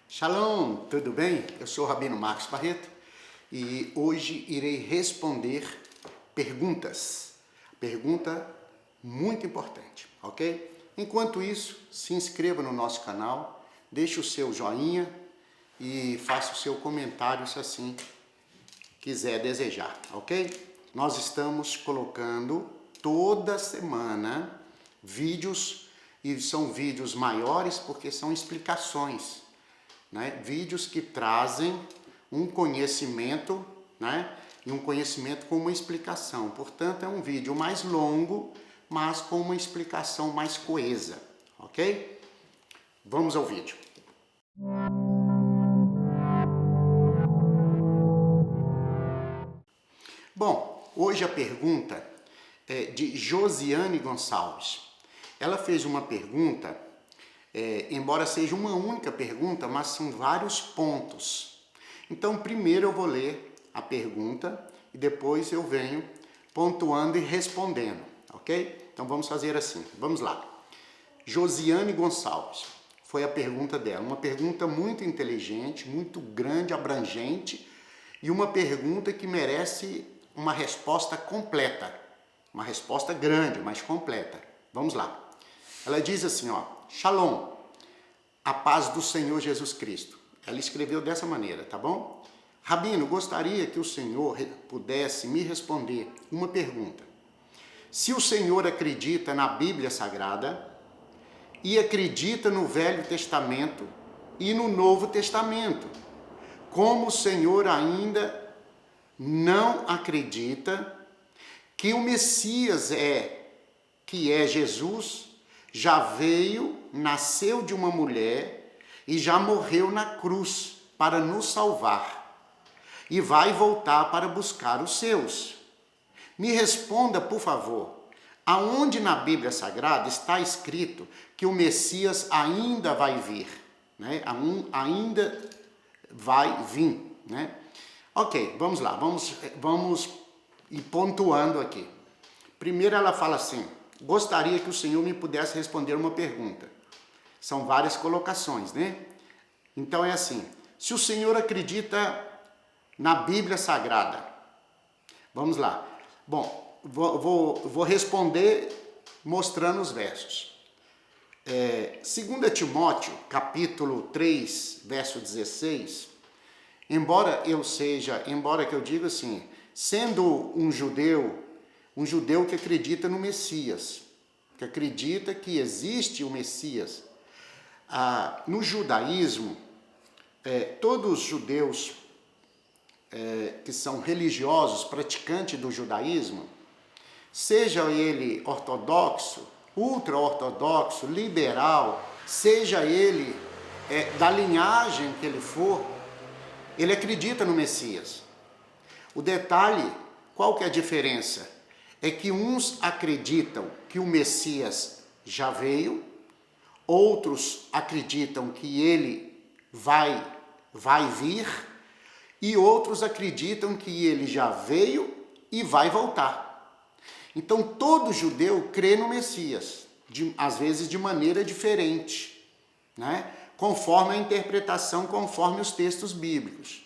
Shalom, tudo bem? Eu sou o Rabino Marcos Barreto e hoje irei responder perguntas. Pergunta muito importante, ok? Enquanto isso, se inscreva no nosso canal, deixe o seu joinha e faça o seu comentário se assim quiser desejar, ok? Nós estamos colocando toda semana vídeos e são vídeos maiores porque são explicações. Vídeos que trazem um conhecimento, e um conhecimento com uma explicação. Portanto, é um vídeo mais longo, mas com uma explicação mais coesa, ok? Vamos ao vídeo. Bom, hoje a pergunta é de Josiane Gonçalves. Ela fez uma pergunta, embora seja uma única pergunta, mas são vários pontos. Então, primeiro eu vou ler a pergunta e depois eu venho pontuando e respondendo, ok? Então, vamos fazer assim. Vamos lá. Josiane Gonçalves, foi a pergunta dela. Uma pergunta muito inteligente, muito grande, abrangente e uma pergunta que merece uma resposta completa. Uma resposta grande, mas completa. Vamos lá. Ela diz assim, Shalom, a paz do Senhor Jesus Cristo. Ela escreveu dessa maneira, tá bom? Rabino, gostaria que o Senhor pudesse me responder uma pergunta. Se o Senhor acredita na Bíblia Sagrada e acredita no Velho Testamento e no Novo Testamento, como o Senhor ainda não acredita que o Messias que é Jesus, já veio, nasceu de uma mulher e já morreu na cruz para nos salvar e vai voltar para buscar os seus. Me responda, por favor, aonde na Bíblia Sagrada está escrito que o Messias ainda vai vir, ainda vai vir, Ok, vamos lá, vamos ir pontuando aqui. Primeiro ela fala assim, gostaria que o Senhor me pudesse responder uma pergunta. São várias colocações, Então é assim, se o Senhor acredita na Bíblia Sagrada, vamos lá. Bom, vou responder mostrando os versos. 2 Timóteo, capítulo 3, verso 16, embora que eu diga assim, sendo um judeu que acredita no Messias, que acredita que existe o Messias. No judaísmo, todos os judeus que são religiosos, praticantes do judaísmo, seja ele ortodoxo, ultra-ortodoxo, liberal, seja ele da linhagem que ele for, ele acredita no Messias. O detalhe, qual que é a diferença? É que uns acreditam que o Messias já veio, outros acreditam que ele vai vir, e outros acreditam que ele já veio e vai voltar. Então, todo judeu crê no Messias, às vezes de maneira diferente, conforme a interpretação, conforme os textos bíblicos.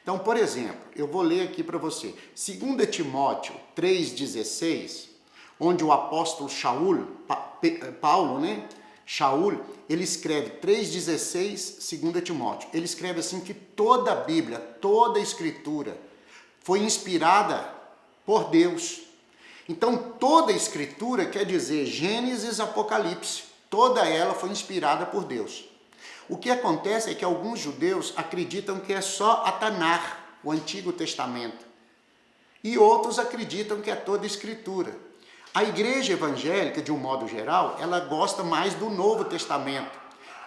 Então, por exemplo, eu vou ler aqui para você, 2 Timóteo 3,16, onde o apóstolo Paulo, Shaul, ele escreve 3,16, 2 Timóteo, ele escreve assim que toda a Bíblia, toda a Escritura foi inspirada por Deus. Então, toda a Escritura quer dizer Gênesis, Apocalipse, toda ela foi inspirada por Deus. O que acontece é que alguns judeus acreditam que é só a Tanar, o Antigo Testamento, e outros acreditam que é toda a Escritura. A igreja evangélica, de um modo geral, ela gosta mais do Novo Testamento,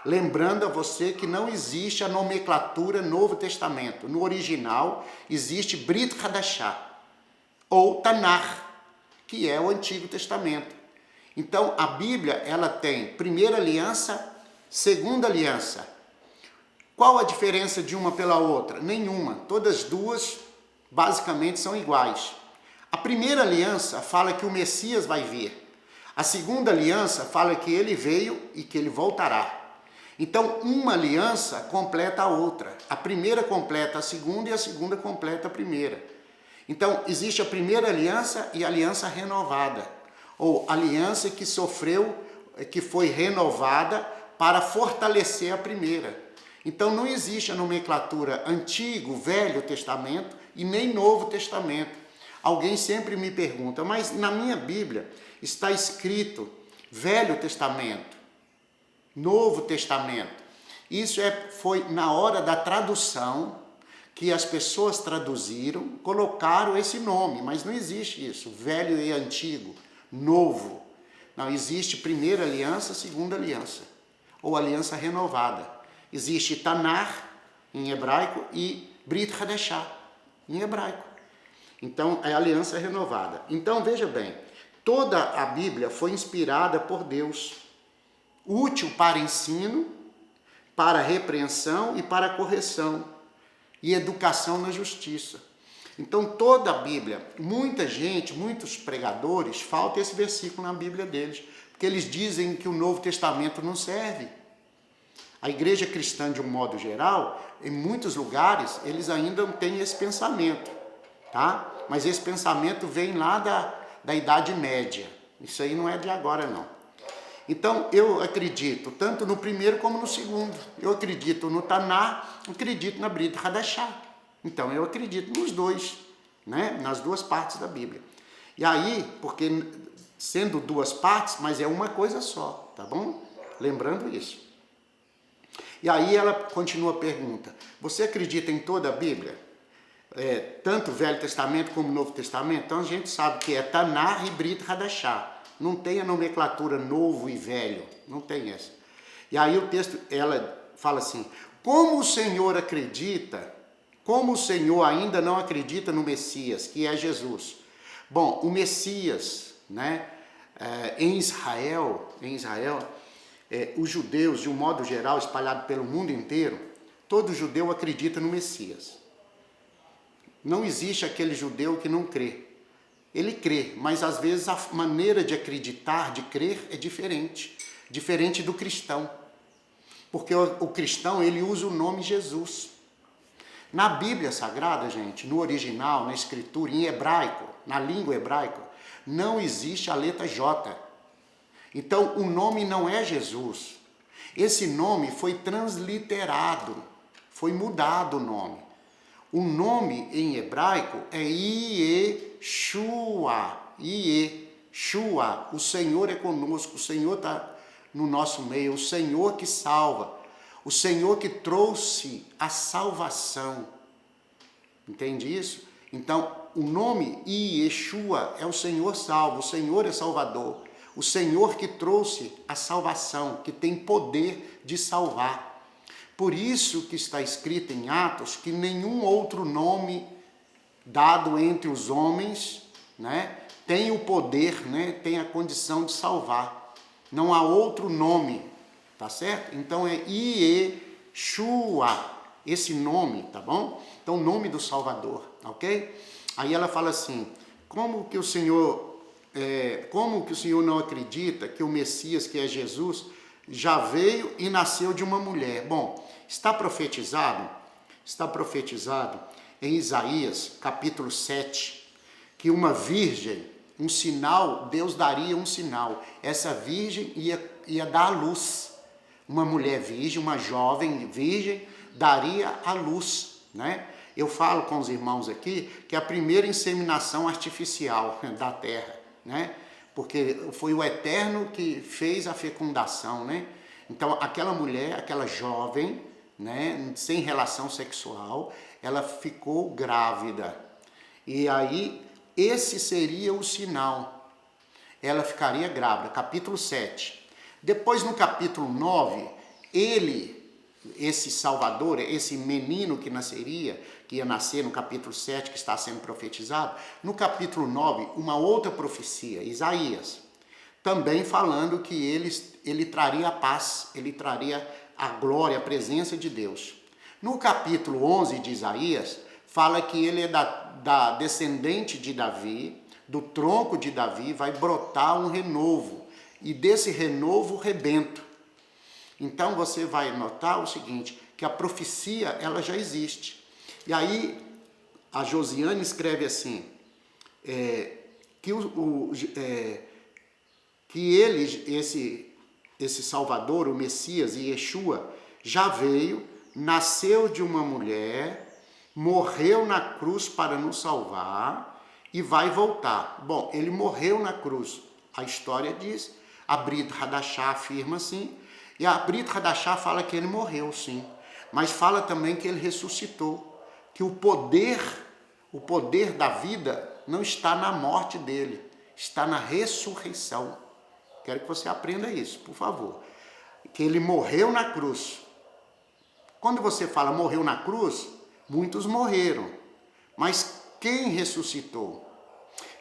lembrando a você que não existe a nomenclatura Novo Testamento. No original existe Brit Hadashah, ou Tanar, que é o Antigo Testamento. Então, a Bíblia, ela tem primeira aliança, segunda aliança. Qual a diferença de uma pela outra? Nenhuma. Todas as duas basicamente são iguais. A primeira aliança fala que o Messias vai vir. A segunda aliança fala que ele veio e que ele voltará. Então, uma aliança completa a outra. A primeira completa a segunda e a segunda completa a primeira. Então, existe a primeira aliança e a aliança renovada, ou aliança que sofreu, que foi renovada para fortalecer a primeira. Então, não existe a nomenclatura Antigo, Velho Testamento e nem Novo Testamento. Alguém sempre me pergunta, mas na minha Bíblia está escrito Velho Testamento, Novo Testamento. Isso foi na hora da tradução que as pessoas traduziram, colocaram esse nome, mas não existe isso, velho e antigo, novo. Não, existe primeira aliança, segunda aliança, ou aliança renovada. Existe Tanar, em hebraico, e Brit Hadashah, em hebraico. Então, é aliança renovada. Então, veja bem, toda a Bíblia foi inspirada por Deus, útil para ensino, para repreensão e para correção, e educação na justiça. Então, toda a Bíblia, muita gente, muitos pregadores, falta esse versículo na Bíblia deles, porque eles dizem que o Novo Testamento não serve. A igreja cristã, de um modo geral, em muitos lugares, eles ainda não têm esse pensamento, tá? Mas esse pensamento vem lá da Idade Média. Isso aí não é de agora, não. Então, eu acredito tanto no primeiro como no segundo. Eu acredito no Tanar, acredito na Brit Hadashah. Então, eu acredito nos dois, né? Nas duas partes da Bíblia. E aí, porque sendo duas partes, mas é uma coisa só, tá bom? Lembrando isso. E aí ela continua a pergunta, você acredita em toda a Bíblia? Tanto o Velho Testamento como o Novo Testamento? Então, a gente sabe que é Tanar e Brit Hadashah. Não tem a nomenclatura novo e velho, não tem essa. E aí o texto, ela fala assim, como o Senhor acredita, como o Senhor ainda não acredita no Messias, que é Jesus? Bom, o Messias, né, em Israel, os judeus, de um modo geral, espalhado pelo mundo inteiro, todo judeu acredita no Messias. Não existe aquele judeu que não crê. Ele crê, mas às vezes a maneira de acreditar, de crer, é diferente do cristão. Porque o cristão, ele usa o nome Jesus. Na Bíblia Sagrada, gente, no original, na escritura, em hebraico, na língua hebraica, não existe a letra J. Então, o nome não é Jesus. Esse nome foi transliterado, foi mudado o nome. O nome em hebraico é Yeshua. Yeshua. O Senhor é conosco, o Senhor está no nosso meio, o Senhor que salva, o Senhor que trouxe a salvação. Entende isso? Então, o nome Yeshua é o Senhor salva, o Senhor é salvador, o Senhor que trouxe a salvação, que tem poder de salvar. Por isso que está escrito em Atos que nenhum outro nome dado entre os homens, né, tem o poder, né, tem a condição de salvar. Não há outro nome, tá certo? Então é Yeshua, esse nome, tá bom? Então, nome do Salvador, ok? Aí ela fala assim, como que o Senhor não acredita que o Messias, que é Jesus, já veio e nasceu de uma mulher? Bom, está profetizado em Isaías, capítulo 7, que uma virgem, um sinal, Deus daria um sinal. Essa virgem ia dar à luz. Uma mulher virgem, uma jovem virgem, daria à luz, né? Eu falo com os irmãos aqui que é a primeira inseminação artificial da terra, né? Porque foi o Eterno que fez a fecundação, né? Então, aquela mulher, aquela jovem, né, sem relação sexual, ela ficou grávida. E aí, esse seria o sinal. Ela ficaria grávida, capítulo 7. Depois, no capítulo 9, esse Salvador, esse menino que ia nascer no capítulo 7, que está sendo profetizado, no capítulo 9, uma outra profecia, Isaías, também falando que ele traria a paz, ele traria a glória, a presença de Deus. No capítulo 11 de Isaías, fala que ele é da descendente de Davi, do tronco de Davi, vai brotar um renovo, e desse renovo rebento. Então você vai notar o seguinte, que a profecia ela já existe. E aí a Josiane escreve assim, que esse Salvador, o Messias e Yeshua, já veio, nasceu de uma mulher, morreu na cruz para nos salvar e vai voltar. Bom, ele morreu na cruz, a história diz, a Brit Hadashah afirma assim, e a Brit Hadashah fala que ele morreu sim, mas fala também que ele ressuscitou, que o poder da vida não está na morte dele, está na ressurreição. Quero que você aprenda isso, por favor. Que ele morreu na cruz. Quando você fala morreu na cruz, muitos morreram. Mas quem ressuscitou?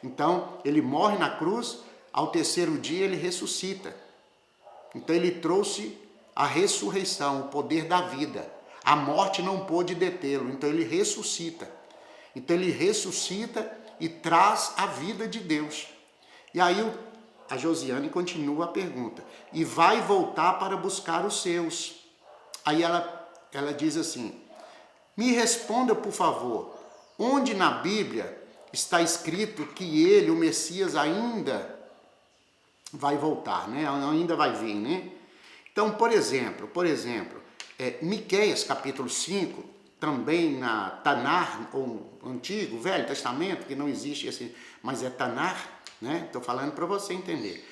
Então, ele morre na cruz, ao terceiro dia ele ressuscita. Então, ele trouxe a ressurreição, o poder da vida. A morte não pôde detê-lo, então ele ressuscita. Então, ele ressuscita e traz a vida de Deus. E aí, a Josiane continua a pergunta. E vai voltar para buscar os seus. Aí ela diz assim, me responda, por favor, onde na Bíblia está escrito que ele, o Messias, ainda vai voltar, né? Ainda vai vir, né? Então, por exemplo, Miqueias, capítulo 5, também na Tanar, ou Antigo, Velho Testamento, que não existe esse, mas é Tanar, né? Estou falando para você entender.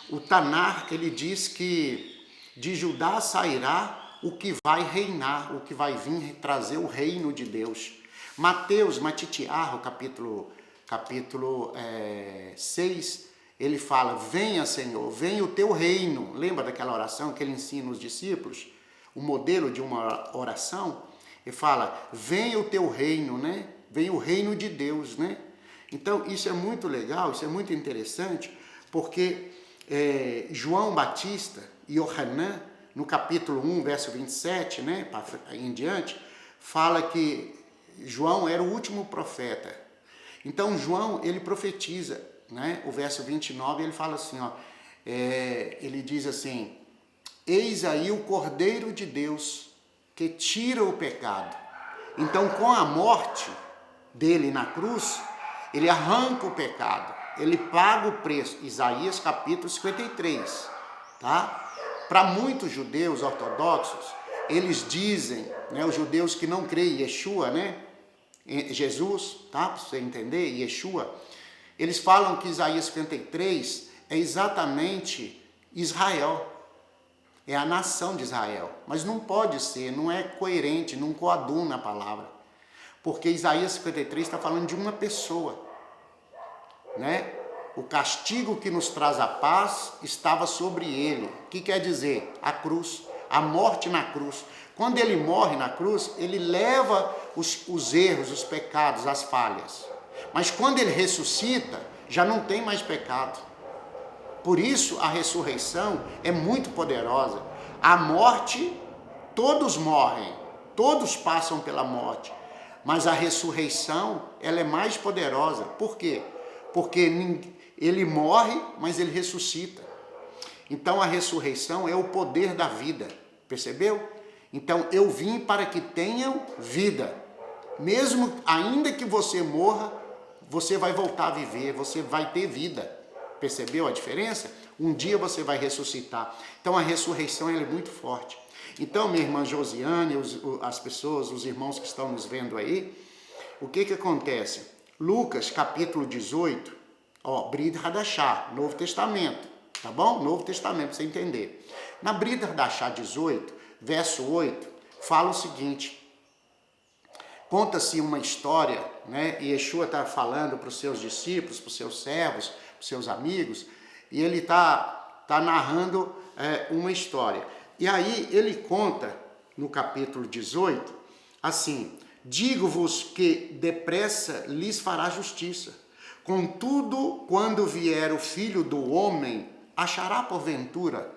O Tanar, ele diz que de Judá sairá o que vai reinar, o que vai vir trazer o reino de Deus. Matitiarro, capítulo 6, ele fala, venha Senhor, venha o teu reino. Lembra daquela oração que ele ensina os discípulos? O modelo de uma oração? Ele fala, venha o teu reino, né? Venha o reino de Deus, né? Então, isso é muito legal, isso é muito interessante, porque João Batista e Yohanan, no capítulo 1, verso 27, né, em diante, fala que João era o último profeta. Então, João, ele profetiza, né? O verso 29, ele fala assim, ó, ele diz assim, eis aí o Cordeiro de Deus que tira o pecado. Então, com a morte dele na cruz, ele arranca o pecado, ele paga o preço. Isaías capítulo 53, tá? Para muitos judeus ortodoxos, eles dizem, né, os judeus que não creem em Yeshua, né, em Jesus, tá? Para você entender, Yeshua, eles falam que Isaías 53 é exatamente Israel, é a nação de Israel, mas não pode ser, não é coerente, não coaduna a palavra, porque Isaías 53 está falando de uma pessoa, né? O castigo que nos traz a paz estava sobre ele. O que quer dizer? A cruz, a morte na cruz. Quando ele morre na cruz, ele leva os erros, os pecados, as falhas. Mas quando ele ressuscita, já não tem mais pecado. Por isso a ressurreição é muito poderosa. A morte, todos morrem, todos passam pela morte. Mas a ressurreição, ela é mais poderosa. Por quê? Porque ele morre, mas ele ressuscita. Então a ressurreição é o poder da vida, percebeu? Então eu vim para que tenham vida. Mesmo ainda que você morra, você vai voltar a viver, você vai ter vida. Percebeu a diferença? Um dia você vai ressuscitar. Então a ressurreição ela é muito forte. Então, minha irmã Josiane, as pessoas, os irmãos que estão nos vendo aí, o que acontece? Lucas capítulo 18, Brit Hadashah, Novo Testamento, tá bom? Novo Testamento, para você entender. Na Brit Hadashah 18, verso 8, fala o seguinte, conta-se uma história, né? E Yeshua está falando para os seus discípulos, para os seus servos, para os seus amigos, e ele tá narrando uma história. E aí ele conta, no capítulo 18, assim, digo-vos que depressa lhes fará justiça. Contudo, quando vier o Filho do Homem, achará porventura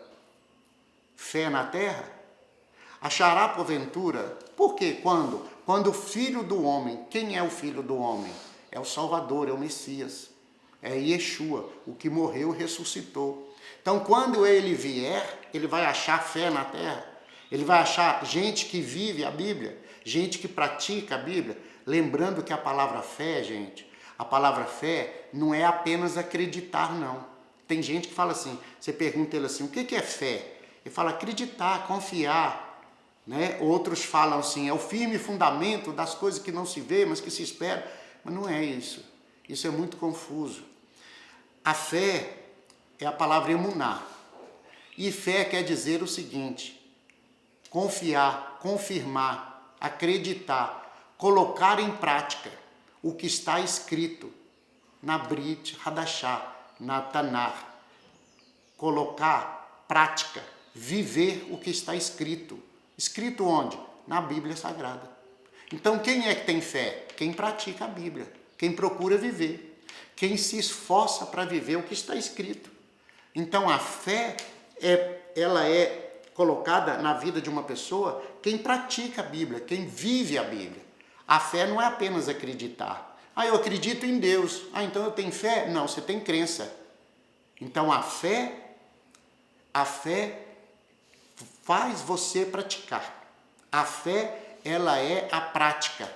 fé na terra? Achará porventura? Por quê? Quando o Filho do Homem, quem é o Filho do Homem? É o Salvador, é o Messias, é Yeshua, o que morreu e ressuscitou. Então, quando ele vier, ele vai achar fé na terra? Ele vai achar gente que vive a Bíblia, gente que pratica a Bíblia. Lembrando que a palavra fé, gente, a palavra fé não é apenas acreditar, não. Tem gente que fala assim, você pergunta ele assim, o que é fé? Ele fala acreditar, confiar, né? Outros falam assim, é o firme fundamento das coisas que não se vê, mas que se espera. Mas não é isso. Isso é muito confuso. A fé é a palavra emuná. E fé quer dizer o seguinte, confiar, confirmar, acreditar, colocar em prática o que está escrito na Brit Hadashah, na Tanar. Colocar prática, viver o que está escrito. Escrito onde? Na Bíblia Sagrada. Então quem é que tem fé? Quem pratica a Bíblia, quem procura viver, quem se esforça para viver o que está escrito. Então a fé, ela é colocada na vida de uma pessoa quem pratica a Bíblia, quem vive a Bíblia. A fé não é apenas acreditar. Ah, eu acredito em Deus. Ah, então eu tenho fé? Não, você tem crença. Então a fé faz você praticar. A fé, ela é a prática,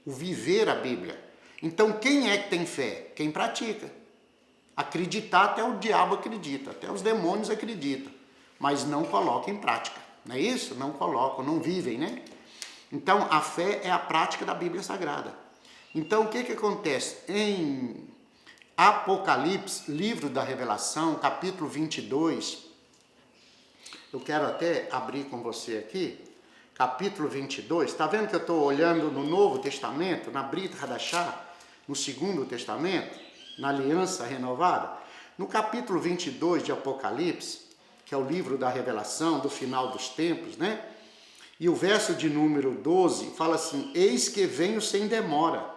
o viver a Bíblia. Então quem é que tem fé? Quem pratica. Acreditar até o diabo acredita, até os demônios acreditam, mas não coloca em prática. Não é isso? Não colocam, não vivem, né? Então a fé é a prática da Bíblia Sagrada. Então o que acontece? Em Apocalipse, livro da Revelação, capítulo 22, eu quero até abrir com você aqui, capítulo 22, está vendo que eu estou olhando no Novo Testamento, na Brit Hadashah, no Segundo Testamento, na Aliança Renovada? No capítulo 22 de Apocalipse, que é o livro da Revelação, do final dos tempos, né? E o verso de número 12 fala assim, eis que venho sem demora,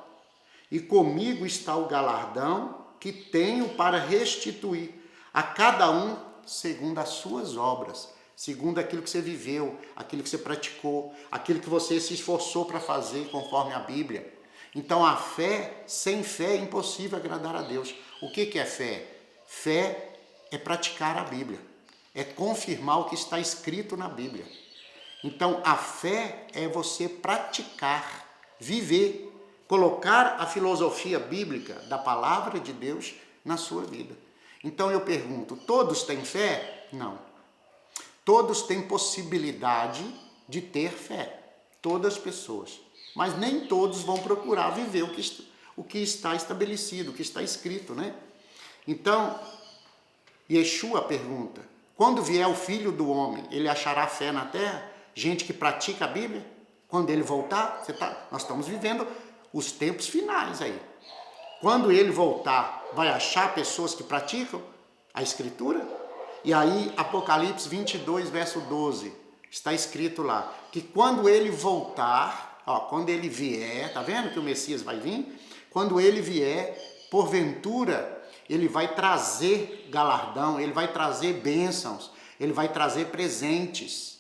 e comigo está o galardão que tenho para restituir a cada um segundo as suas obras, segundo aquilo que você viveu, aquilo que você praticou, aquilo que você se esforçou para fazer conforme a Bíblia. Então a fé, sem fé é impossível agradar a Deus. O que é fé? Fé é praticar a Bíblia, é confirmar o que está escrito na Bíblia. Então a fé é você praticar, viver, colocar a filosofia bíblica da palavra de Deus na sua vida. Então eu pergunto, todos têm fé? Não. Todos têm possibilidade de ter fé, todas as pessoas. Mas nem todos vão procurar viver o que está estabelecido, o que está escrito, né? Então, Yeshua pergunta, quando vier o Filho do Homem, ele achará fé na terra? Gente que pratica a Bíblia? Quando ele voltar, nós estamos vivendo os tempos finais aí. Quando ele voltar, vai achar pessoas que praticam a Escritura? E aí, Apocalipse 22, verso 12, está escrito lá, que quando ele voltar, quando ele vier, tá vendo que o Messias vai vir? Quando ele vier, porventura, ele vai trazer galardão, ele vai trazer bênçãos, ele vai trazer presentes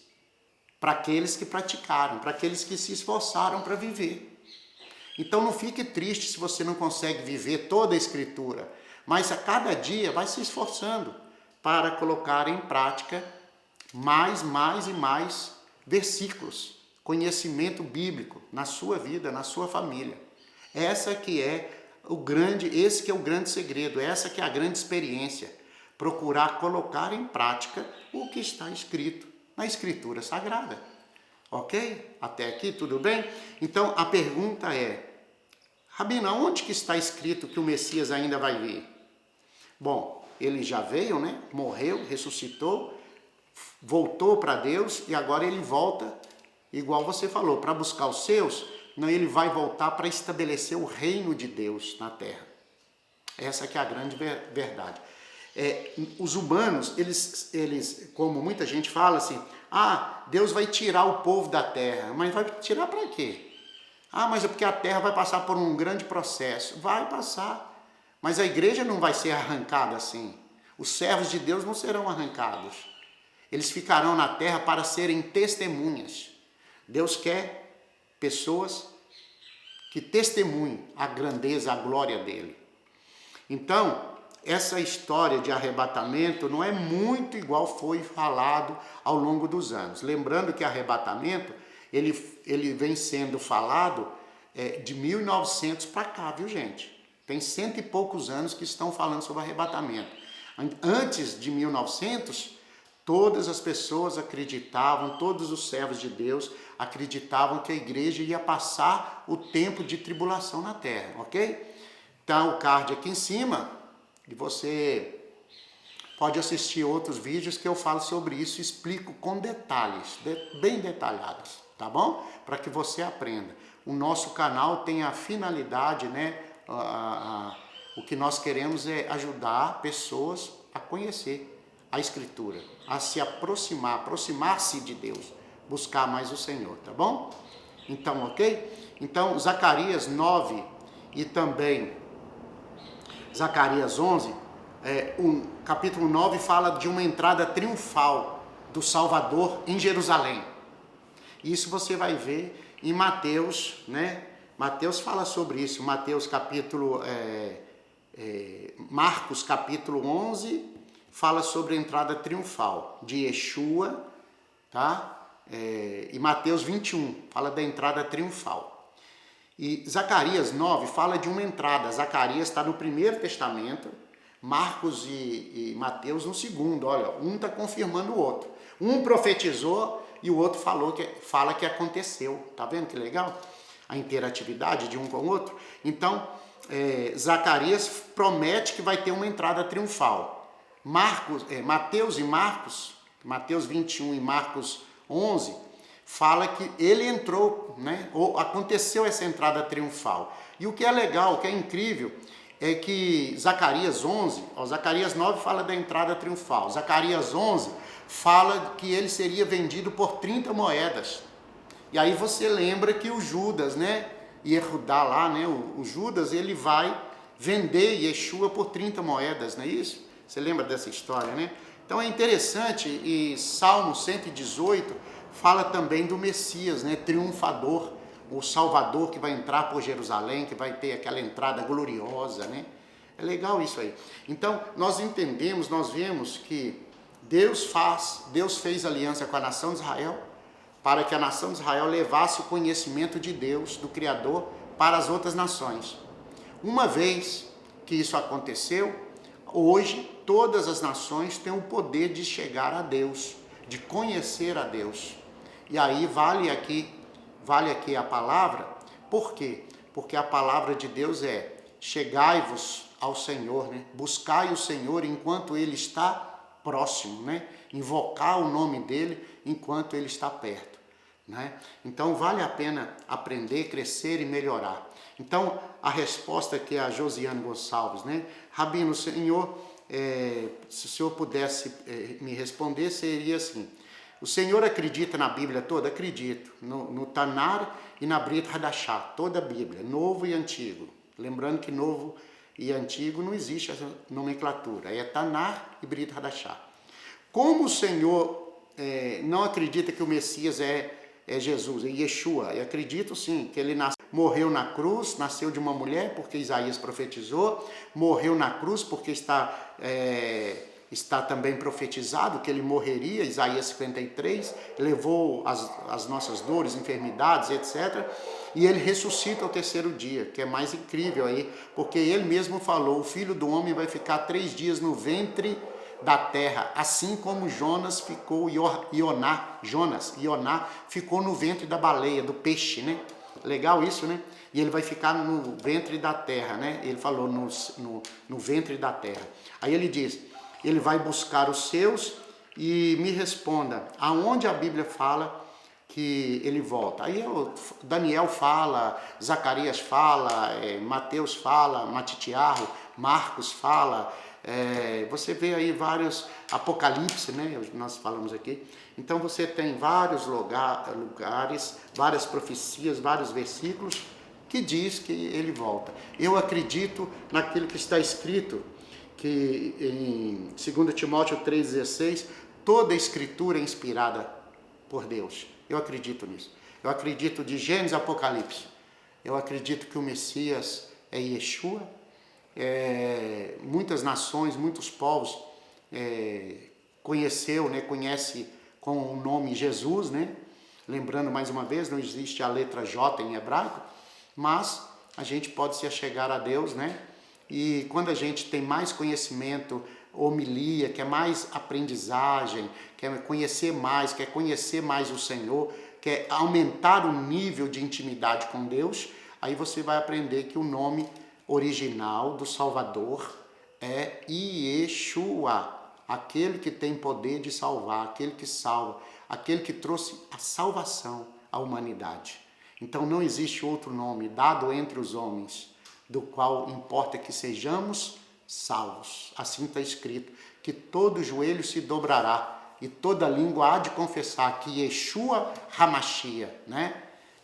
para aqueles que praticaram, para aqueles que se esforçaram para viver. Então não fique triste se você não consegue viver toda a Escritura, mas a cada dia vai se esforçando para colocar em prática mais e mais versículos, conhecimento bíblico na sua vida, na sua família. Esse que é o grande segredo, essa que é a grande experiência, procurar colocar em prática o que está escrito na Escritura Sagrada. Ok? Até aqui, tudo bem? Então, a pergunta é, Rabino, onde que está escrito que o Messias ainda vai vir? Bom, ele já veio, né? Morreu, ressuscitou, voltou para Deus e agora ele volta, igual você falou, para buscar os seus. Não, ele vai voltar para estabelecer o reino de Deus na terra. Essa que é a grande verdade. Os humanos, eles, como muita gente fala assim, Deus vai tirar o povo da terra, mas vai tirar para quê? Mas é porque a terra vai passar por um grande processo. Vai passar, mas a igreja não vai ser arrancada assim. Os servos de Deus não serão arrancados. Eles ficarão na terra para serem testemunhas. Deus quer pessoas que testemunhem a grandeza, a glória dele. Então, essa história de arrebatamento não é muito igual foi falado ao longo dos anos. Lembrando que arrebatamento, ele vem sendo falado de 1900 para cá, viu gente? Tem 100 e poucos anos que estão falando sobre arrebatamento. Antes de 1900, todas as pessoas acreditavam, todos os servos de Deus acreditavam que a igreja ia passar o tempo de tribulação na terra, ok? Então o card aqui em cima, e você pode assistir outros vídeos que eu falo sobre isso, explico com detalhes, bem detalhados, tá bom? Para que você aprenda. O nosso canal tem a finalidade, né? O que nós queremos é ajudar pessoas a conhecer a Escritura, a se aproximar-se de Deus, buscar mais o Senhor, tá bom? Então, ok? Então, Zacarias 9 e também Zacarias 11, o capítulo 9 fala de uma entrada triunfal do Salvador em Jerusalém. Isso você vai ver em Mateus, né? Mateus fala sobre isso, Marcos capítulo 11 fala sobre a entrada triunfal de Yeshua, tá? E Mateus 21 fala da entrada triunfal. E Zacarias 9 fala de uma entrada. Zacarias está no Primeiro Testamento, Marcos e Mateus no Segundo. Olha, um está confirmando o outro. Um profetizou e o outro fala que aconteceu. Tá vendo que legal? A interatividade de um com o outro. Então, Zacarias promete que vai ter uma entrada triunfal. Mateus e Marcos, Mateus 21 e Marcos 11, fala que ele entrou, né? Ou aconteceu essa entrada triunfal. E o que é legal, o que é incrível, é que Zacarias 11, Zacarias 9 fala da entrada triunfal, Zacarias 11 fala que ele seria vendido por 30 moedas. E aí você lembra que o Judas, né? Yehudá lá, né? O Judas, ele vai vender Yeshua por 30 moedas, não é isso? Você lembra dessa história, né? Então é interessante, e Salmo 118 fala também do Messias, né? Triunfador, o Salvador que vai entrar por Jerusalém, que vai ter aquela entrada gloriosa, né? É legal isso aí. Então nós entendemos, nós vemos que Deus fez aliança com a nação de Israel, para que a nação de Israel levasse o conhecimento de Deus, do Criador, para as outras nações. Uma vez que isso aconteceu, hoje todas as nações têm o poder de chegar a Deus, de conhecer a Deus. E aí vale aqui a palavra. Por quê? Porque a palavra de Deus é: chegai-vos ao Senhor, né? Buscai o Senhor enquanto Ele está próximo, né? Invocar o nome dEle enquanto Ele está perto, né? Então vale a pena aprender, crescer e melhorar. Então a resposta aqui é a Josiane Gonçalves, né? Rabino, Senhor, se o Senhor pudesse me responder, seria assim: o Senhor acredita na Bíblia toda? Acredito. No Tanar e na Brit Hadashah, toda a Bíblia, Novo e Antigo. Lembrando que Novo e Antigo não existe essa nomenclatura, é Tanar e Brit Hadashah. Como o Senhor não acredita que o Messias é Jesus, é Yeshua? Eu acredito sim, que ele morreu na cruz, nasceu de uma mulher, porque Isaías profetizou, morreu na cruz, porque está também profetizado que ele morreria, Isaías 53, levou as nossas dores, enfermidades, etc. E ele ressuscita ao terceiro dia, que é mais incrível aí, porque ele mesmo falou: o Filho do Homem vai ficar 3 dias no ventre da terra, assim como Jonas ficou, Jonas ficou no ventre da baleia, do peixe, né? Legal isso, né? E ele vai ficar no ventre da terra, né? Ele falou no ventre da terra. Aí ele diz: ele vai buscar os seus, e me responda, aonde a Bíblia fala que ele volta? Aí Daniel fala, Zacarias fala, Mateus fala, Matitiarro, Marcos fala, você vê aí vários, Apocalipse, né? Nós falamos aqui. Então você tem vários lugares, várias profecias, vários versículos que diz que ele volta. Eu acredito naquilo que está escrito, que em 2 Timóteo 3,16, toda a escritura é inspirada por Deus. Eu acredito nisso. Eu acredito de Gênesis a Apocalipse. Eu acredito que o Messias é Yeshua, muitas nações, muitos povos conheceu, né, conhece com o nome Jesus, né? Lembrando mais uma vez, não existe a letra J em hebraico, mas a gente pode se achegar a Deus, né? E quando a gente tem mais conhecimento, homilia, quer mais aprendizagem, quer conhecer mais o Senhor, quer aumentar o nível de intimidade com Deus, aí você vai aprender que o nome original do Salvador é Yeshua, aquele que tem poder de salvar, aquele que salva, aquele que trouxe a salvação à humanidade. Então não existe outro nome dado entre os homens, do qual importa que sejamos salvos. Assim está escrito, que todo joelho se dobrará e toda língua há de confessar que Yeshua HaMashiach, né?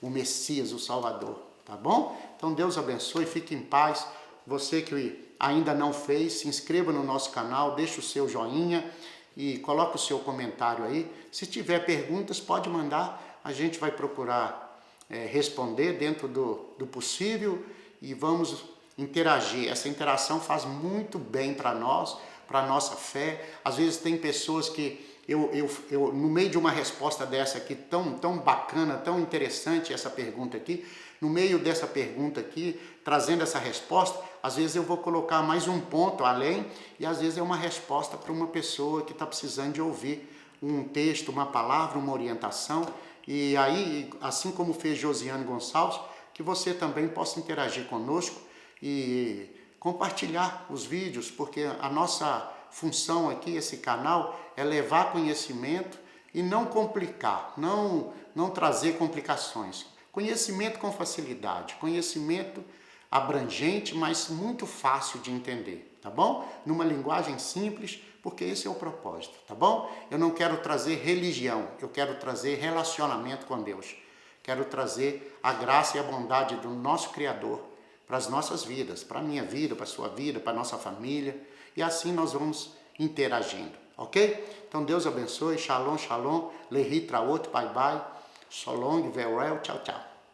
O Messias, o Salvador, tá bom? Então Deus abençoe, fique em paz. Você que ainda não fez, se inscreva no nosso canal, deixe o seu joinha e coloque o seu comentário aí. Se tiver perguntas, pode mandar, a gente vai procurar responder dentro do possível e vamos interagir. Essa interação faz muito bem para nós, para a nossa fé. Às vezes tem pessoas que eu no meio de uma resposta dessa aqui, tão bacana, tão interessante essa pergunta aqui, no meio dessa pergunta aqui, trazendo essa resposta, às vezes eu vou colocar mais um ponto além e às vezes é uma resposta para uma pessoa que está precisando de ouvir um texto, uma palavra, uma orientação. E aí, assim como fez Josiane Gonçalves, que você também possa interagir conosco e compartilhar os vídeos, porque a nossa função aqui, esse canal, é levar conhecimento e não complicar, não trazer complicações. Conhecimento com facilidade, conhecimento abrangente, mas muito fácil de entender, tá bom? Numa linguagem simples, porque esse é o propósito, tá bom? Eu não quero trazer religião, eu quero trazer relacionamento com Deus. Quero trazer a graça e a bondade do nosso Criador para as nossas vidas, para a minha vida, para a sua vida, para a nossa família, e assim nós vamos interagindo, ok? Então Deus abençoe, shalom, shalom, lehi traot, bye bye, so long, farewell, tchau, tchau.